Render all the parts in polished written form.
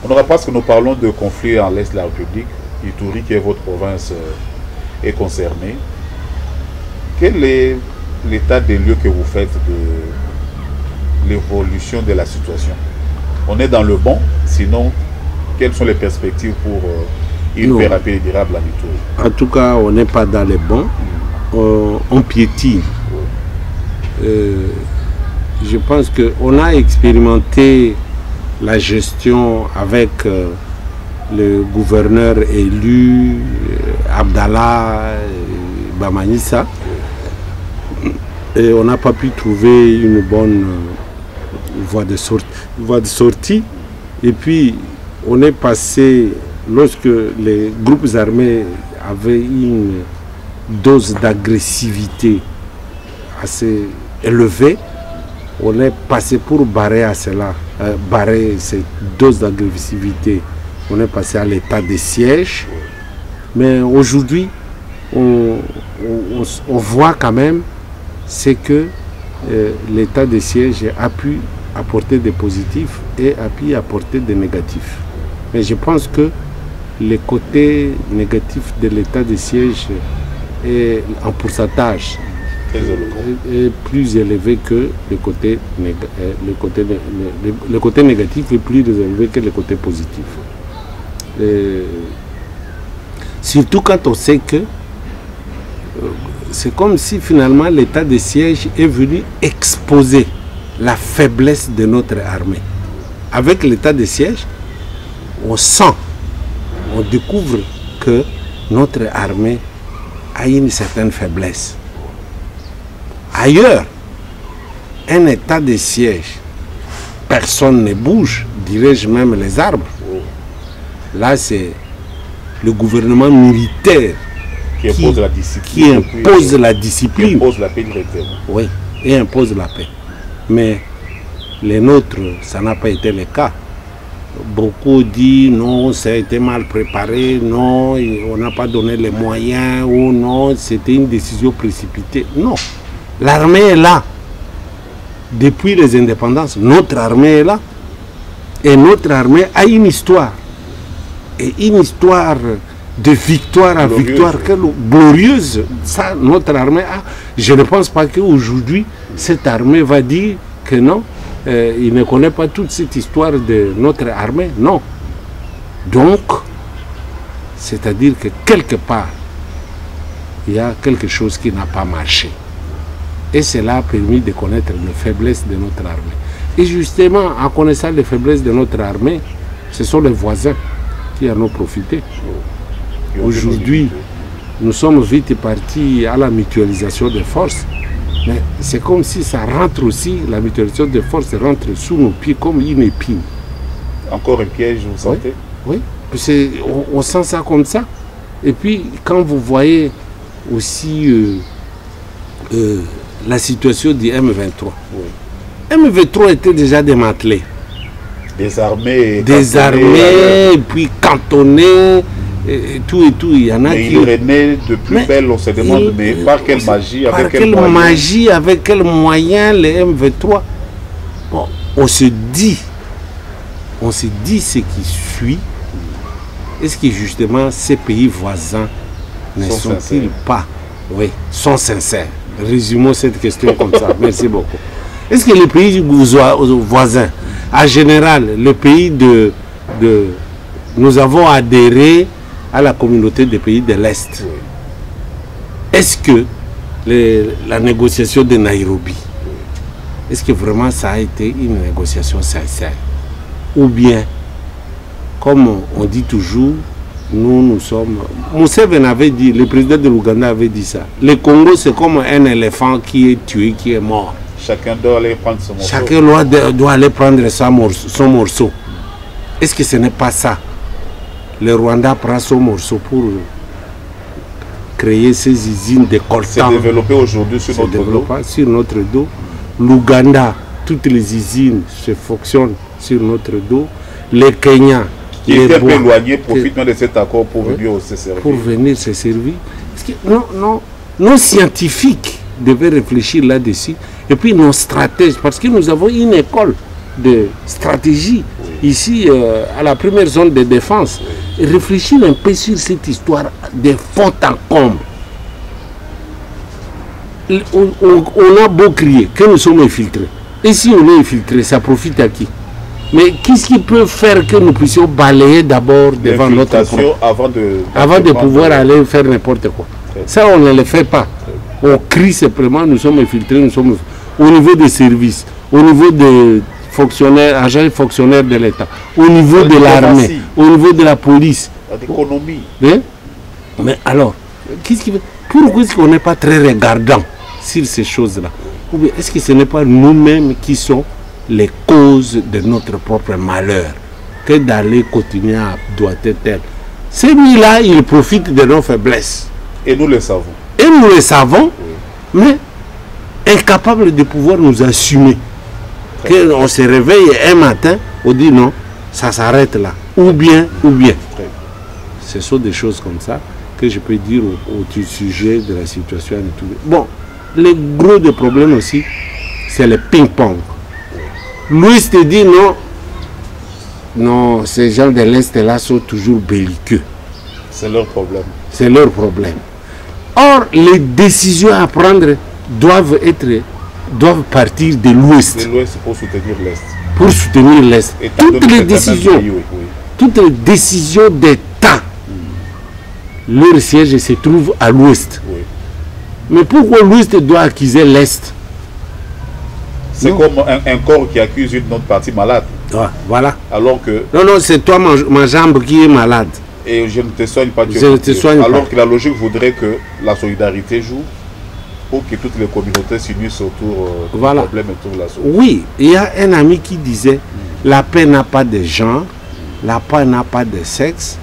Honorable, parce que nous parlons de conflits en l'Est de la République, Ituri, qui est votre province, est concernée. Quel est l'état des lieux que vous faites de l'évolution de la situation? On est dans le bon, sinon, quelles sont les perspectives pour une paix rapide et durable en Ituri? En tout cas, on n'est pas dans les bons, on piétine. Je pense qu'on a expérimenté la gestion avec le gouverneur élu, Abdallah Bamanissa, et on n'a pas pu trouver une bonne voie de sortie. Et puis, on est passé, lorsque les groupes armés avaient une dose d'agressivité assez élevée, on est passé pour barrer à cela, barrer cette dose d'agressivité. On est passé à l'état de siège. Mais aujourd'hui, on voit quand même c'est que l'état de siège a pu apporter des positifs et a pu apporter des négatifs. Mais je pense que le côté négatif de l'état de siège est en pourcentage est plus élevé que le côté négatif est plus élevé que le côté positif. Surtout quand on sait que c'est comme si finalement l'état de siège est venu exposer la faiblesse de notre armée. Avec l'état de siège, on sent, on découvre que notre armée a une certaine faiblesse. Ailleurs, un état de siège, personne ne bouge, dirais-je même les arbres. Là, c'est le gouvernement militaire qui impose la discipline. Qui impose la paix directement. Oui, et impose la paix. Mais les nôtres, ça n'a pas été le cas. Beaucoup disent non, ça a été mal préparé, non, on n'a pas donné les moyens, ou non, c'était une décision précipitée. Non, l'armée est là. Depuis les indépendances, notre armée est là. Et notre armée a une histoire. Et une histoire de victoire à victoire glorieuse. Ça, notre armée a. Je ne pense pas qu'aujourd'hui, cette armée va dire que non, il ne connaît pas toute cette histoire de notre armée. Non. Donc, c'est-à-dire que quelque part, il y a quelque chose qui n'a pas marché. Et cela a permis de connaître les faiblesses de notre armée. Et justement, en connaissant les faiblesses de notre armée, ce sont les voisins qui en ont profité. Aujourd'hui, nous sommes vite partis à la mutualisation des forces. Mais c'est comme si ça rentre aussi, la mutualisation des forces rentre sous nos pieds comme une épine. Encore un piège, vous sentez? Oui, on sent ça comme ça. Et puis, quand vous voyez aussi la situation du M23. Oui. M23 était déjà démantelé. Désarmé, et puis cantonné, et tout. Il y en a qui... il renaît de plus belle, on se demande, mais par quelle magie, avec quel moyen? Magie, avec quel moyen les M23? Bon, on se dit ce qui suit. Est-ce que justement ces pays voisins ne sont-ils pas, oui, sont sincères? Résumons cette question comme ça. Merci beaucoup. Est-ce que les pays voisins, en général, le pays nous avons adhéré à la communauté des pays de l'Est. Est-ce que la négociation de Nairobi, est-ce que vraiment ça a été une négociation sincère? Ou bien, comme on dit toujours, nous sommes... Museveni avait dit, le président de l'Ouganda avait dit ça. Le Congo, c'est comme un éléphant qui est tué, qui est mort. Chacun doit aller prendre son morceau. Chacun doit aller prendre son morceau. Est-ce que ce n'est pas ça? Le Rwanda prend son morceau pour créer ces usines de coltan. C'est développé aujourd'hui sur notre dos. L'Ouganda, toutes les usines se fonctionnent sur notre dos. Le Kenya, qui est un peu éloigné, profite de cet accord pour venir se servir. Pour venir se servir. Nos scientifiques devaient réfléchir là-dessus. Et puis nos stratèges, parce que nous avons une école de stratégie. Oui. ici, à la première zone de défense, réfléchir un peu sur cette histoire de fond en comble. On a beau crier que nous sommes infiltrés. Et si on est infiltré, ça profite à qui? Mais qu'est-ce qui peut faire que nous puissions balayer d'abord devant notre front avant de pouvoir aller faire n'importe quoi? Ça, on ne le fait pas. On crie simplement, nous sommes infiltrés, nous sommes au niveau des services, au niveau des fonctionnaires, agents et fonctionnaires de l'État, au niveau de l'armée, au niveau de la police. L'économie. Mais alors, pourquoi est-ce qu'on n'est pas très regardant sur ces choses-là? Ou bien est-ce que ce n'est pas nous-mêmes qui sommes les causes de notre propre malheur que d'aller continuer à doiter tel? Ces nuits-là, ils profitent de nos faiblesses. Et nous le savons. Et nous le savons, oui. Mais incapables de pouvoir nous assumer. Qu'on se réveille un matin, on dit non, ça s'arrête là. Ou bien. Ce sont des choses comme ça que je peux dire au sujet de la situation. Bon, le gros des problèmes aussi, c'est le ping-pong. Louis te dit non. Non, ces gens de l'Est là sont toujours belliqueux. C'est leur problème. C'est leur problème. Or, les décisions à prendre doivent partir de l'Ouest. De l'Ouest pour soutenir l'Est. Pour soutenir l'Est. Toutes les décisions d'État, leur siège se trouve à l'Ouest. Oui. Mais pourquoi l'Ouest doit accuser l'Est? C'est comme un corps qui accuse une autre partie malade. Ah, voilà. Alors que... Non, c'est toi, ma jambe qui est malade. Et je ne te soigne pas. Alors que la logique voudrait que la solidarité joue pour que toutes les communautés s'unissent autour du problème et autour de la solution. Oui, il y a un ami qui disait la paix n'a pas de genre, la paix n'a pas de sexe,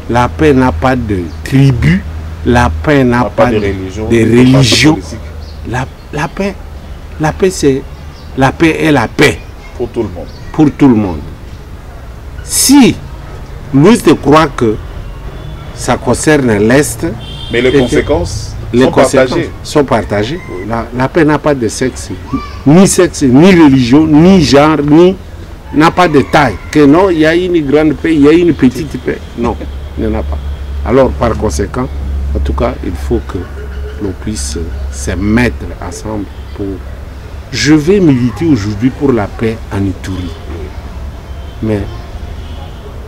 la paix n'a pas de tribu, la paix n'a pas de religion. La paix c'est... La paix est la paix. Pour tout le monde. Pour tout le monde. Si l'Ouest croit que ça concerne l'Est... Mais les conséquences sont partagées. Oui. La paix n'a pas de sexe, ni religion, ni genre, n'a pas de taille. Que non, il y a une grande paix, il y a une petite paix. Non, il n'y en a pas. Alors, par conséquent, en tout cas, il faut que l'on puisse se mettre ensemble pour... Je vais militer aujourd'hui pour la paix en Ituri. Mais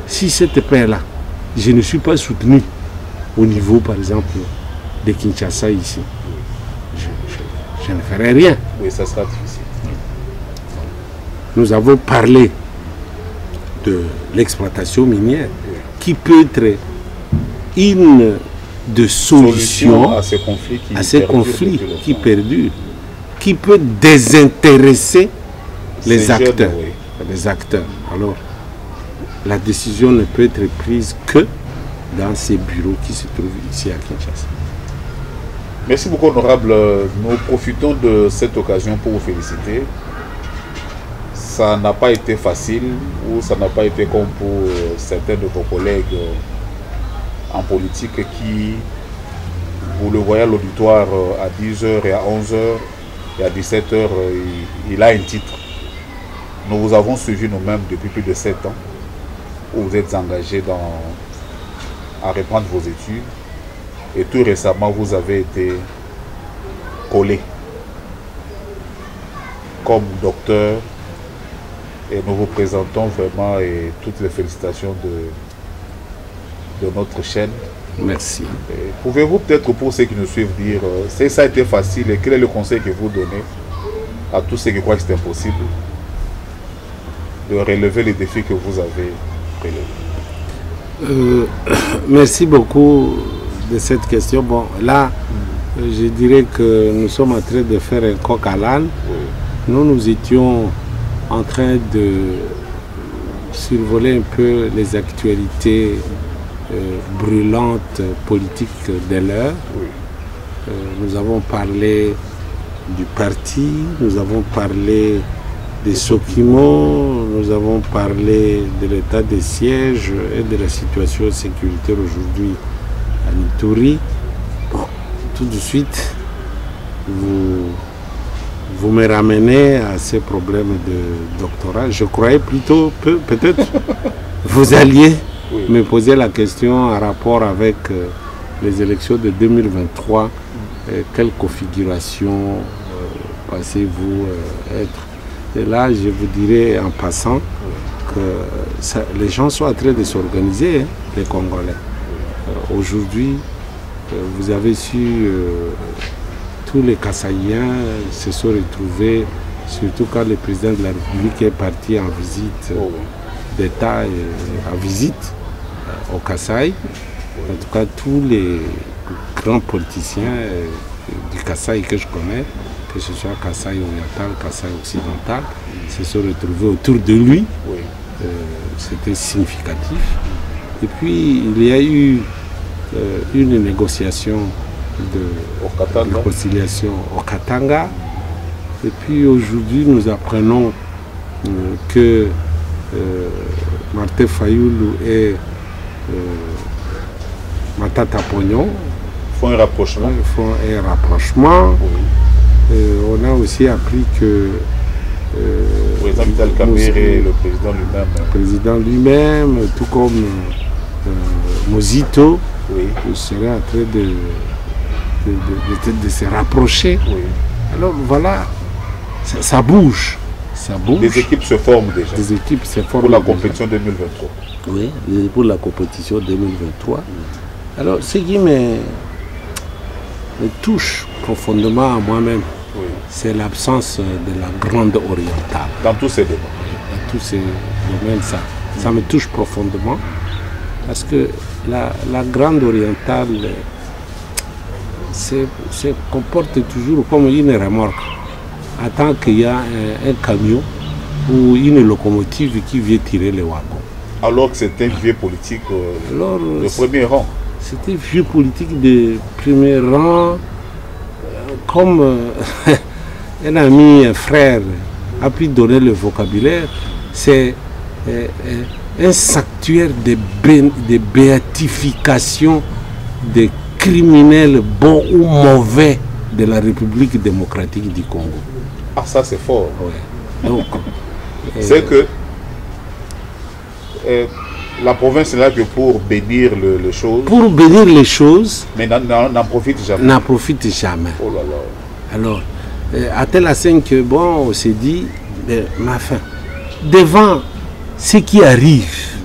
si cette paix-là, je ne suis pas soutenu au niveau, par exemple, de Kinshasa ici, je ne ferai rien. Oui, ça sera difficile. Nous avons parlé de l'exploitation minière, qui peut être une de solutions à ces conflits qui perdurent, qui peut désintéresser les acteurs. Les acteurs. Alors, la décision ne peut être prise que dans ces bureaux qui se trouvent ici à Kinshasa. Merci beaucoup, honorable. Nous profitons de cette occasion pour vous féliciter. Ça n'a pas été facile, ou ça n'a pas été comme pour certains de vos collègues en politique qui, vous le voyez à l'auditoire, à 10h et à 11h et à 17h, il a un titre. Nous vous avons suivi nous-mêmes depuis plus de 7 ans, où vous êtes engagés à reprendre vos études. Et tout récemment, vous avez été collé comme docteur. Et nous vous présentons vraiment toutes les félicitations de notre chaîne. Merci. Pouvez-vous peut-être, pour ceux qui nous suivent, dire si ça a été facile et quel est le conseil que vous donnez à tous ceux qui croient que c'est impossible de relever les défis que vous avez relevés? Merci beaucoup de cette question. Bon, là, je dirais que nous sommes en train de faire un coq à l'âne. Oui. Nous étions en train de survoler un peu les actualités brûlantes politiques de l'heure. Oui. Nous avons parlé du parti, nous avons parlé des Sokimo, nous avons parlé de l'état des sièges et de la situation sécuritaire aujourd'hui à Ituri. Bon, tout de suite, vous vous me ramenez à ces problèmes de doctorat. Je croyais plutôt, peut-être, vous alliez me poser la question en rapport avec les élections de 2023. Quelle configuration pensez-vous être? Et là, je vous dirais en passant que les gens sont en train de s'organiser, hein, les Congolais. Aujourd'hui, vous avez su, tous les Kassaïens se sont retrouvés, surtout quand le président de la République est parti en visite d'État, en visite au Kasaï. En tout cas, tous les grands politiciens du Kasaï que je connais, que ce soit Kasaï oriental, Kasaï occidental, se sont retrouvés autour de lui. C'était significatif. Et puis, il y a eu une négociation de conciliation au Katanga. Et puis, aujourd'hui, nous apprenons que Martin Fayoulou et Matata Pognon font un rapprochement. On a aussi appris que le président lui-même, tout comme Mozito, serait en train de se rapprocher. Alors voilà, ça bouge. Les équipes se forment déjà. Les équipes se forment pour la compétition 2023. Oui, pour la compétition 2023. Alors, ce qui me touche profondément à moi-même, c'est l'absence de la grande orientale. Dans tous ces domaines. Dans tous ces domaines, ça me touche profondément. Parce que la grande orientale se comporte toujours comme une remorque. Tant qu'il y a un camion ou une locomotive qui vient tirer les wagons. Alors que c'est un vieux politique de premier rang. C'était un vieux politique de premier rang, comme un ami, un frère a pu donner le vocabulaire. C'est un sanctuaire de béatification des criminels bons ou mauvais de la République démocratique du Congo. Ah, ça c'est fort. Donc, c'est que la province est là que pour bénir les choses. Pour bénir les choses. Mais n'en profite jamais. N'en profite jamais. Oh là là. Alors, à tel assain que, bon, on s'est dit, ma fin, devant ce qui arrive,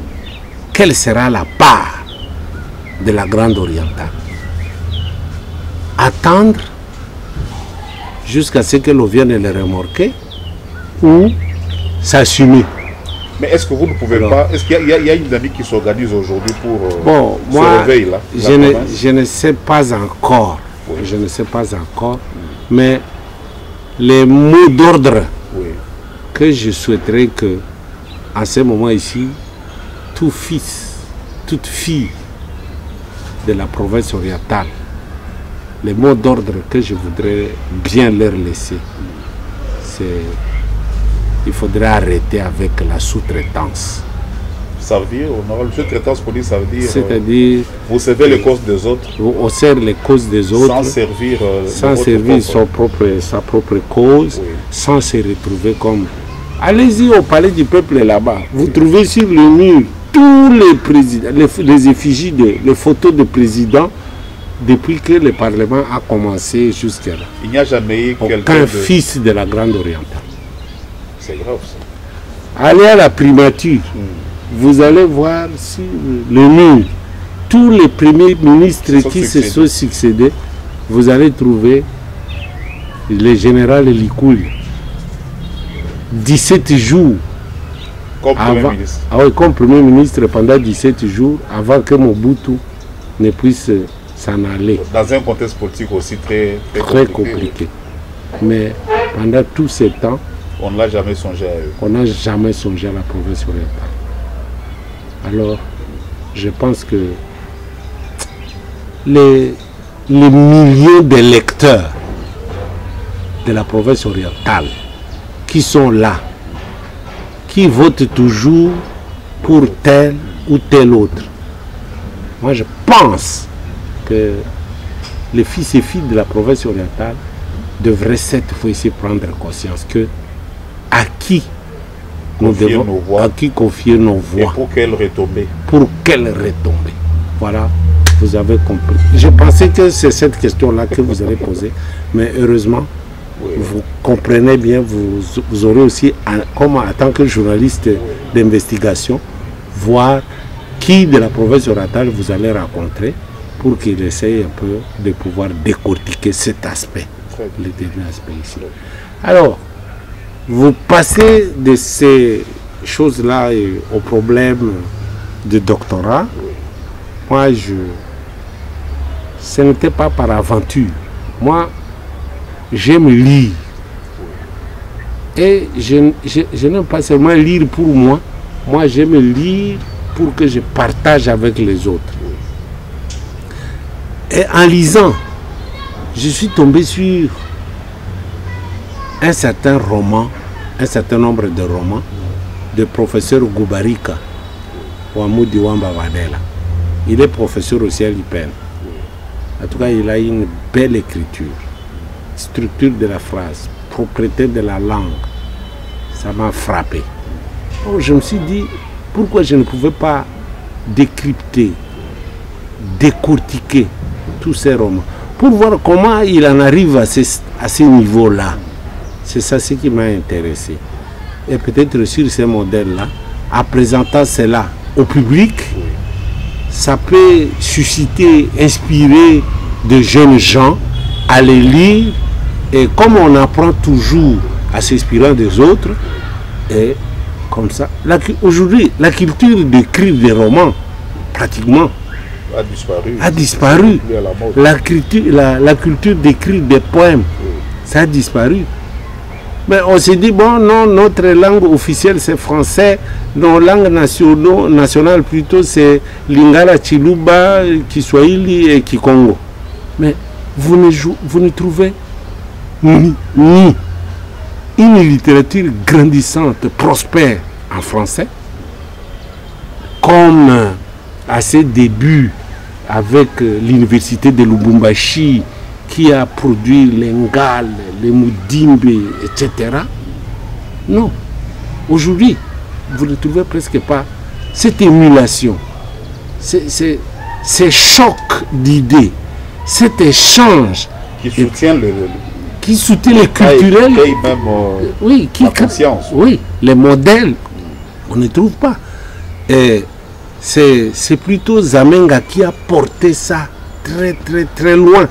quelle sera la part de la Grande Orientale? Attendre jusqu'à ce que l'on vienne le remorquer ou s'assumer. Mais est-ce que vous ne pouvez pas... Est-ce qu'il y a une dynamique qui s'organise aujourd'hui pour ce réveil-là? Je ne sais pas encore. Je ne sais pas encore. Mais les mots d'ordre que je souhaiterais que, à ce moment ici, tout fils, toute fille de la province orientale, les mots d'ordre que je voudrais bien leur laisser, c'est il faudrait arrêter avec la sous-traitance. Ça veut dire, la sous-traitance police, ça veut dire... C'est-à-dire... Vous servez les causes des autres. On sert les causes des autres. Sans servir... sa propre cause, sans se retrouver comme... Allez-y au palais du peuple là-bas. Vous trouvez sur le mur tous les présidents, les effigies, les photos de présidents depuis que le Parlement a commencé jusqu'à là. Il n'y a jamais eu aucun fils de la Grande Orientale. C'est grave ça. Allez à la primature, vous allez voir sur le mur tous les premiers ministres qui se sont succédés. Vous allez trouver le général Likouli. 17 jours comme Premier ministre. Comme Premier ministre pendant 17 jours avant que Mobutu ne puisse s'en aller. Dans un contexte politique aussi très compliqué. Mais pendant tout ce temps, on n'a jamais songé à eux. On n'a jamais songé à la province orientale. Alors, je pense que les millions d'électeurs de la province orientale qui sont là, qui votent toujours pour tel ou tel autre, moi je pense que les fils et filles de la province orientale devrait cette fois-ci prendre conscience que à qui nous Confier devons, nos voix. à qui confier nos Et voix. pour quelle retombée? Pour quelle retombée? Voilà, vous avez compris. Je pensais que c'est cette question-là que vous allez poser, mais heureusement, Oui. vous comprenez bien, vous aurez aussi, comme en tant que journaliste d'investigation, voir qui de la province orientale vous allez rencontrer pour qu'il essaye un peu de pouvoir décortiquer cet aspect, le dernier aspect ici. Alors, vous passez de ces choses-là au problème de doctorat. Moi, ce n'était pas par aventure. Moi, j'aime lire. Et je n'aime pas seulement lire pour moi. Moi, j'aime lire pour que je partage avec les autres. Et en lisant, je suis tombé sur un certain roman, un certain nombre de romans de professeur Goubarika, Ouamoudi Wamba Vadela. Il est professeur aussi à l'IPN. En tout cas, il a une belle écriture, structure de la phrase, propriété de la langue. Ça m'a frappé. Donc, je me suis dit, pourquoi je ne pouvais pas décrypter, décortiquer tous ces romans, pour voir comment il en arrive à ces niveaux-là. C'est ça ce qui m'a intéressé. Et peut-être sur ces modèles-là, en présentant cela au public, ça peut susciter, inspirer de jeunes gens à les lire. Et comme on apprend toujours à s'inspirer des autres, et comme ça, aujourd'hui, la culture d'écrire des romans, pratiquement, a disparu. La culture d'écrire des poèmes, ça a disparu. Mais on s'est dit, bon, non, notre langue officielle c'est français, nos langues nationales plutôt c'est Lingala, Chiluba, Kiswahili et Kikongo. Mais vous ne trouvez ni une littérature grandissante, prospère en français, comme à ses débuts avec l'université de Lubumbashi, qui a produit les Ngales, les Moudimbe, etc. Non. Aujourd'hui, vous ne trouvez presque pas cette émulation, ces chocs d'idées, cet échange qui soutient les culturels, même, oui, la conscience. Oui, les modèles, on ne trouve pas. Et c'est plutôt Zamenga qui a porté ça très très très loin,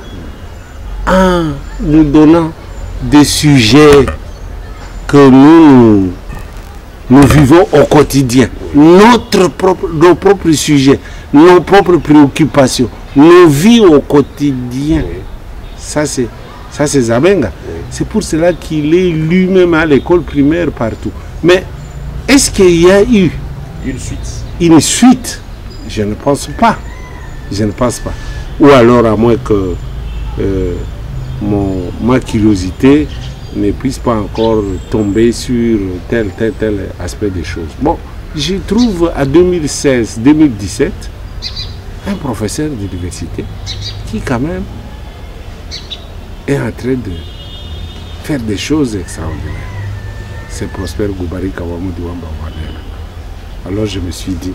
en nous donnant des sujets que nous vivons au quotidien, nos propres sujets, nos propres préoccupations, nos vies au quotidien. Ça c'est Zamenga. C'est pour cela qu'il est lui-même à l'école primaire partout. Mais est-ce qu'il y a eu une suite? Je ne pense pas. Je ne pense pas. Ou alors à moins que ma curiosité ne puisse pas encore tomber sur tel aspect des choses. Bon, je trouve à 2016-2017 un professeur d'université qui quand même est en train de faire des choses extraordinaires. C'est Prosper Goubarika Ouamoudi Wamba Vadela. Alors je me suis dit,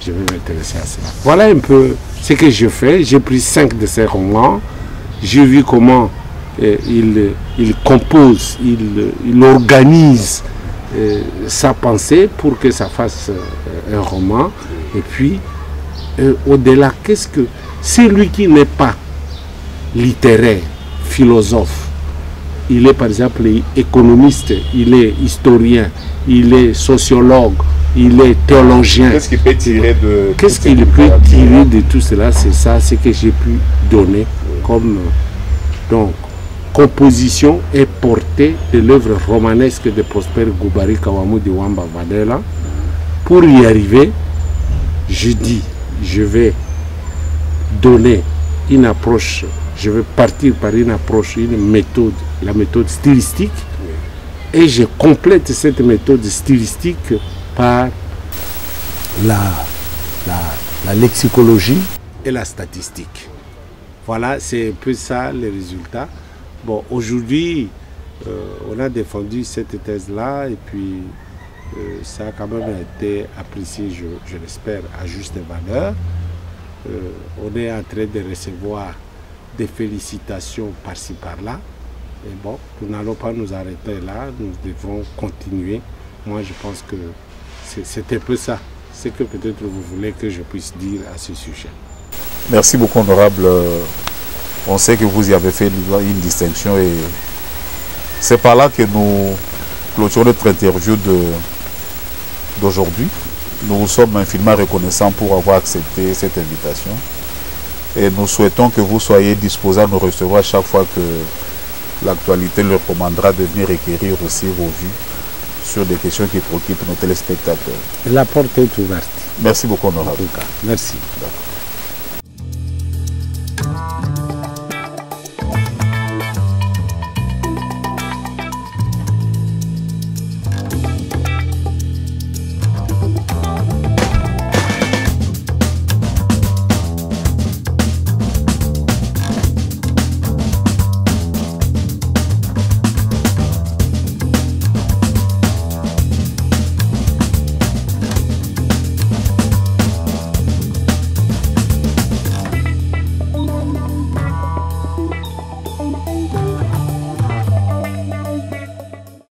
je vais m'intéresser à cela. Voilà un peu ce que je fais. J'ai pris 5 de ces romans. J'ai vu comment il compose, il organise sa pensée pour que ça fasse un roman. Et puis, au-delà, qu'est-ce que... C'est lui qui n'est pas littéraire, philosophe. Il est par exemple économiste, il est historien, il est sociologue, il est théologien. Qu'est-ce qu'il peut tirer de... Qu'est-ce qu'il peut tirer de tout cela? C'est ça, ce que j'ai pu donner comme donc composition et portée de l'œuvre romanesque de Prosper Goubarika Ouamoudi Wamba Vadela. Pour y arriver, je dis, je vais donner une approche, je vais partir par une approche, une méthode, la méthode stylistique, et je complète cette méthode stylistique par la lexicologie et la statistique. Voilà, c'est un peu ça les résultats. Bon, aujourd'hui, on a défendu cette thèse-là et puis ça a quand même été apprécié, je l'espère, à juste valeur. On est en train de recevoir des félicitations par-ci par-là. Et bon, nous n'allons pas nous arrêter là, nous devons continuer. Moi, je pense que c'est un peu ça, ce que peut-être vous voulez que je puisse dire à ce sujet. Merci beaucoup, honorable. On sait que vous y avez fait une distinction et c'est par là que nous clôturons notre interview d'aujourd'hui. Nous vous sommes infiniment reconnaissants pour avoir accepté cette invitation et nous souhaitons que vous soyez disposés à nous recevoir chaque fois que l'actualité le recommandera de venir requérir aussi vos vues sur des questions qui préoccupent nos téléspectateurs. La porte est ouverte. Merci beaucoup, honorable. En tout cas, merci. D'accord.